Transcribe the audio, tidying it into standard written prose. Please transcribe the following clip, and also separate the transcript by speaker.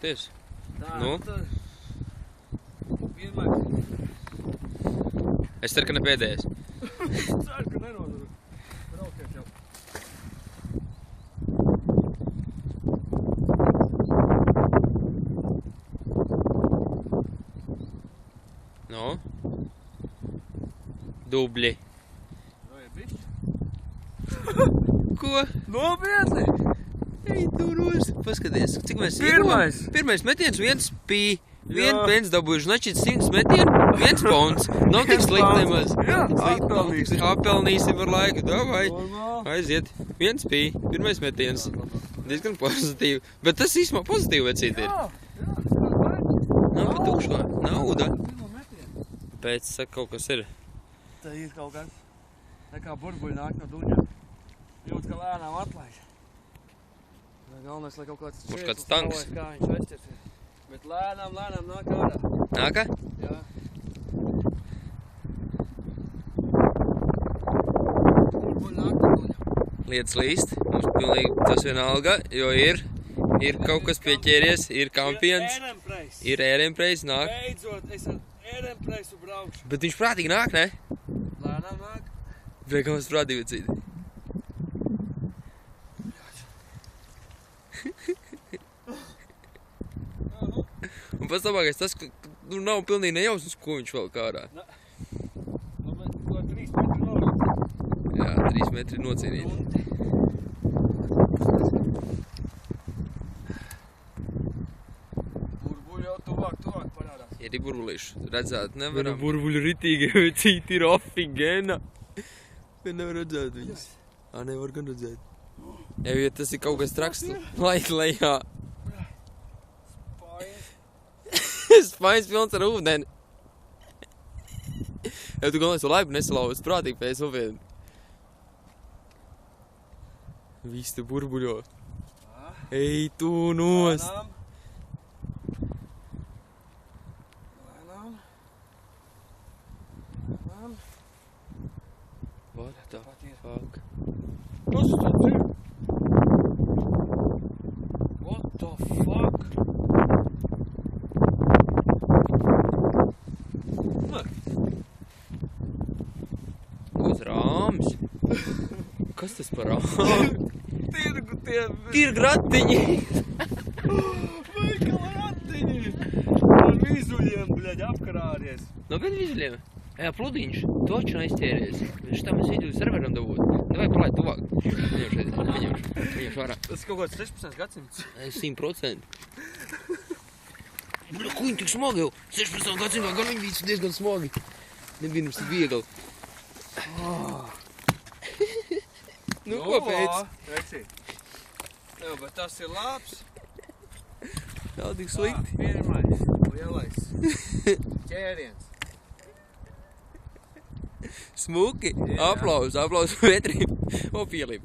Speaker 1: Ties.
Speaker 2: Tā,
Speaker 1: Nu?
Speaker 2: tad vienmēr.
Speaker 1: Es ceru, ka ne pēdējais.
Speaker 2: Es ceru, ka nenoduru. Braukiet jau.
Speaker 1: Nu? Dubļi.
Speaker 2: Vai ir bišķi?
Speaker 1: Ko?
Speaker 2: Nopietni!
Speaker 1: Ej, tu nos. Paskaties, cik mēs
Speaker 2: Pirmais.
Speaker 1: Pirmais metiens, 1 pī.
Speaker 2: Jā.
Speaker 1: 1 pence dabūjuši, načīt 100 metienu, 1 pounds. Nav tik slikti nemaz.
Speaker 2: Jā,
Speaker 1: Atpelnīsim. Apelnīsim ar laiku, davai.
Speaker 2: Normāli.
Speaker 1: Aiziet. 1 pī. Pirmais metiens. Diezgan pozitīvi. Bet tas īsumā pozitīvi vecīt ir.
Speaker 2: Jā, tas
Speaker 1: Nav pa tukšo. Nauda.
Speaker 2: pirmo metienu.
Speaker 1: Pēc saka, kaut kas ir.
Speaker 2: Tā ir kaut kas. Tā kā burbuļi nāk no duņa. Jūt, ka lēnām atlaiž. Galvenais, lai kaut kāds
Speaker 1: Būs kāds tanks.
Speaker 2: Kā viņš aizķersies. Bet lēnām nāk ārā.
Speaker 1: Nāka?
Speaker 2: Jā. Burbuļi nāk no duņa.
Speaker 1: Lietas līst. Mums pilnīgi tas vienalga, jo ir kaut kas pieķēries, ir kampiens,
Speaker 2: Ērempreis.
Speaker 1: ir ērempreis, nāk.
Speaker 2: Beidzot, es ar ērempreisu braukšu.
Speaker 1: Bet viņš prātīgi nāk, ne?
Speaker 2: Lēnām nāk.
Speaker 1: Priekā mums prātīgi vecīt. Un pats labākais tas, ka nu, nav pilnīgi nejausmas, ko viņš vēl kārā.
Speaker 2: Nu, bet ko 3 metri nolīt.
Speaker 1: Jā, 3 metri nocīnīt.
Speaker 2: Burbuļi jau tuvāk parādās.
Speaker 1: Ir burbulīši. Redzēt nevaram.
Speaker 3: Burbuļu ritīgi vecīti ir ofigena.
Speaker 1: Bet nevar redzēt viņus. Ā, nevar gan redzēt. Jau, ja tas ir kaut kas traks, laid lejā. Spaiņas pilns ar ūdeni. Jau tu galvenais to laipu nesalauzi, prātīgi pēc uvienu. Viss te burbuļo. Ej, tu nost!
Speaker 2: Lēnām.
Speaker 1: What the fuck?
Speaker 2: Kas tas ir? What the fuck?
Speaker 1: Uz rāms? Kas tas par rāms?
Speaker 2: Tirgu tie
Speaker 1: Tirg ratiņi!
Speaker 2: veikala ratiņi. Ar vizuļiem, bļaļ, apkarāries.
Speaker 1: Nopietni vizuļiem? Jā, pludiņš, toču aizķēries. Viņš tam es vidu serveram dabūt. Nevajag palaid tuvāk. Viņam švarā.
Speaker 2: Tas kaut kāds 16. gadsimts.
Speaker 1: 100%. Bļa, ko viņi tik smagi jau? 16. gadsimtā gan viņi bija diezgan smagi. Nebija mums tik viegli. Nu, ko pēc?
Speaker 2: Reci. Jā, bet tas ir labs.
Speaker 1: Nav tik slikti.
Speaker 2: Pirmais, lielais. Ķēriens.
Speaker 1: Smuki. Aplaus metrim. O, pielip.